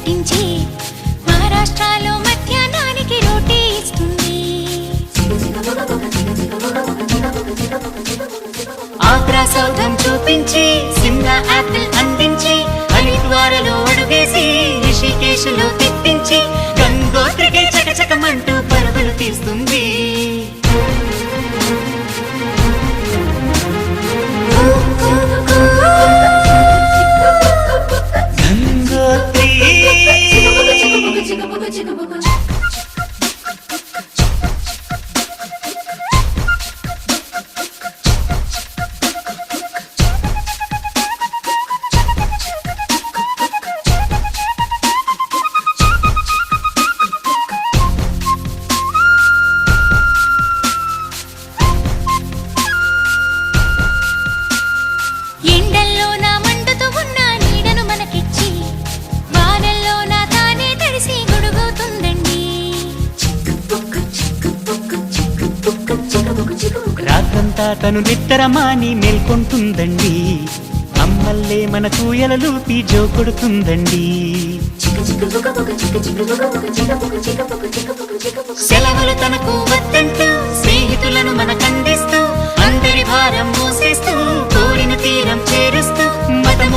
పట్టించి మహారాష్ట్రలో మధ్యాహ్నానికి రోటీ ఇస్తుంది. ఆగ్రా సౌధం చూపించి సిమ్లా యాపిల్ అందించి హరిద్వారలో అడుగేసి రిషికేశ్లో తిప్పించి గంగోత్రికి చకచకమంటూ పరుగులు తీస్తుంది. ఎండల్లో నా మండుతూ ఉన్న నీడను మనకిచ్చి వానల్లో నా తానే తడిసి గొడుగుతుందండి. రాత్రంతా తను నిద్రమాని మేల్కొంటుందండి. అమ్మల్లే మన కూయలలూపి జో కొడుతుందండి. సెలవులు తనకు వద్దంటూ స్నేహితులను మన